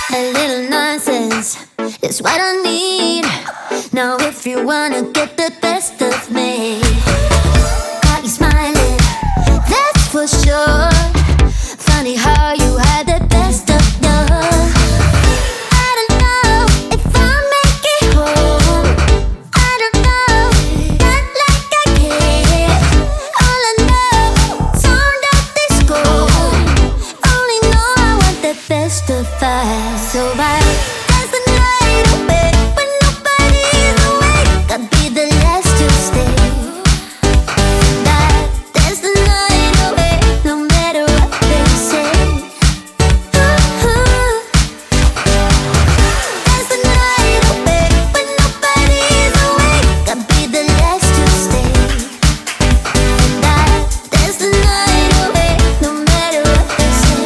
A little nonsense is what I need. Now if you wanna get the best of me, got you smiling, that's for sure. Funny how you had the best of love. I don't know if I'll make it home. I don't know, not like I care. All I know, sound of disco. Only know I want the best of us. So I dance the night away when nobody's awake. I'll be the last to stay. Dance the night away, no matter what they say. Dance the night away when nobody's awake. I'll be the last to stay. Dance the night away, no matter what they say.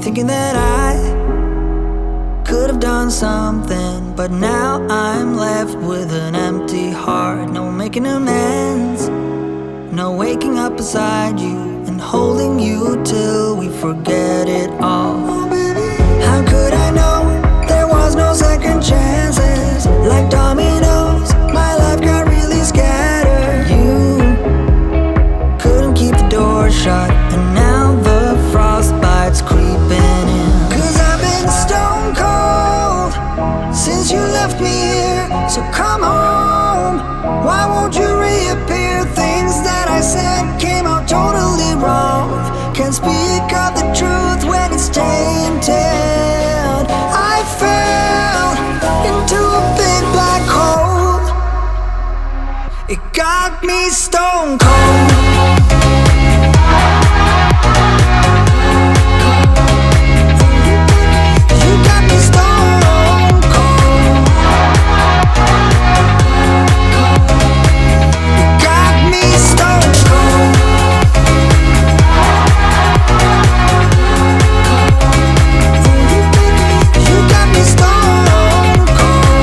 thinking that I could have done something, but now I'm left with an empty heart. No making amends, no waking up beside you and holding you till we forget it all. How could I know there was no second chances? Like dominoes, my life got really scattered. You couldn't keep the door shut, and now the frostbite's creeping in. 'Cause I've been stone cold since you left me here. So come home, why won't you reappear? Things that I said came out totally wrong. Can't speak of the truth when it's tainted. I fell into a big black hole. It got me stone cold. You got me stone cold. You got me stone cold. You got me stone cold.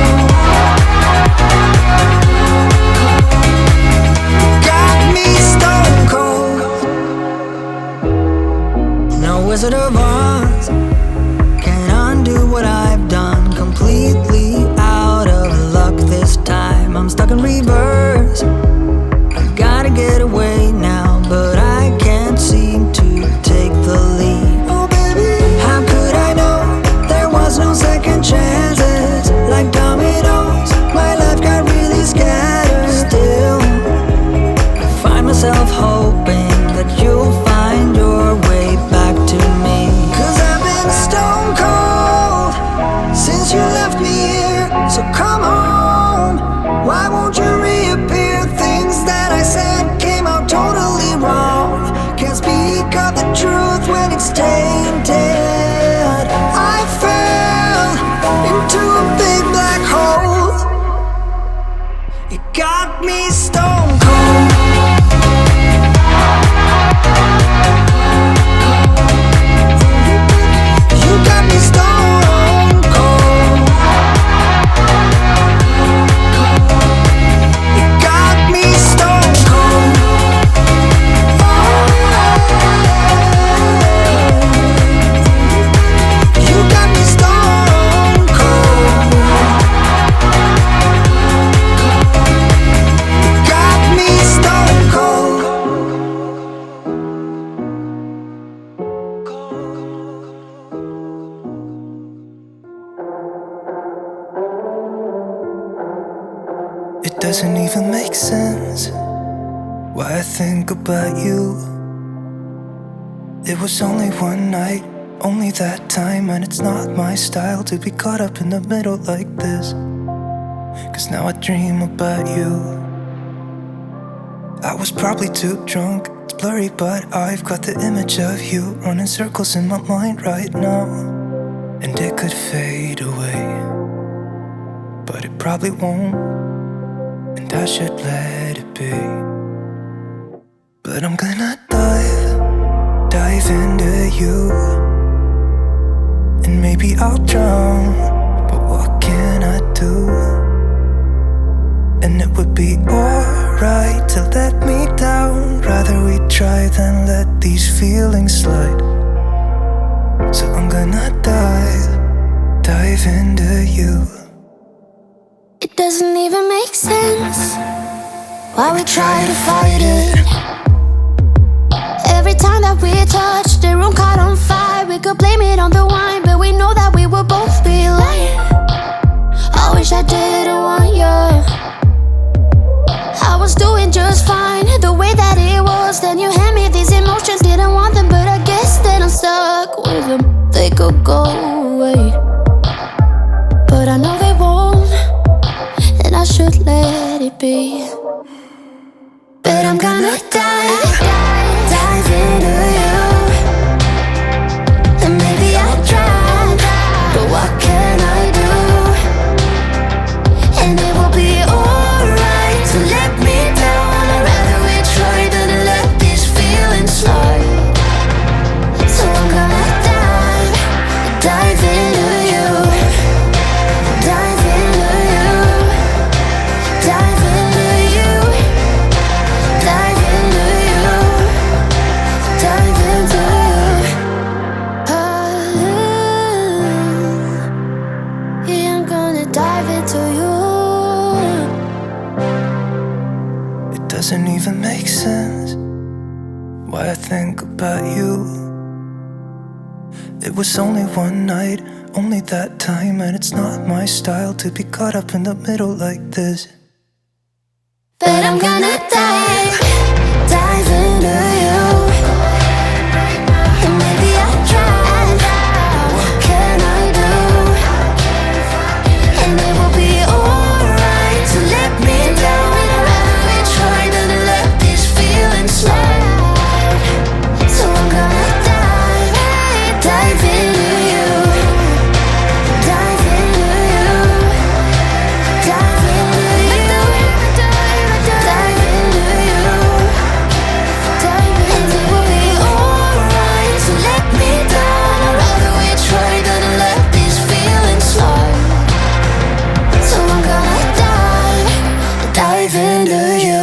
Got me stone cold. No Wizard of Oz can undo what I've done. Completely out of luck this time. I'm stuck in reverse. I gotta get away now, but I can't seem to take the lead. Oh baby, how could I know there was no second chances? Like dominoes, my life got really scattered. Still, I find myself hoping that you'll find your way back to me. 'Cause I've been stone cold since you left me here. So come home, why won't you reappear? Things that I said came out totally wrong. Can't speak of the truth when it's tainted. I fell into a big black hole. It got me stone cold. You got me stone cold. You got me stone cold. You got me stone cold. Got me stone cold. It doesn't even make sense why I think about you. It was only one night, only that time, and it's not my style to be caught up in the middle like this. 'Cause now I dream about you. I was probably too drunk, it's blurry, but I've got the image of you running circles in my mind right now. And it could fade away, but it probably won't, and I should let it be. But I'm gonna dive into you, and maybe I'll drown, but what can I do? And it would be alright to let me down. Rather we try than let these feelings slide. So I'm gonna dive into you. It doesn't even make sense why we try to fight it. Every time that we touch, the room caught on fire. We could blame it on the wine, but we know that we would both be lying. I wish I didn't want you. I was doing just fine, the way that it was. Then you hand me these emotions, didn't want them, but I guess that I'm stuck with them. They could go away, but I know they won't, and I should let it be. But I'm gonna dive into you, and maybe I'll try, but what can I do? And it will be alright to let me down. I'd rather we try than let these feelings slide. So I'm gonna dive doesn't even make sense. Why I think about you. It was only one night, only that time, and it's not my style to be caught up in the middle like this. But I'm gonna dive into you. And maybe I'll try. What can I do? And it will be alright. So let me down. Rather we try than to let these feelings slide. So I'm gonna dive into you. Dive into you. Dive into you. Dive into you. And it will be alright. So let me down. I'd rather we try than to let these feelings slide. So I'm gonna dive into you.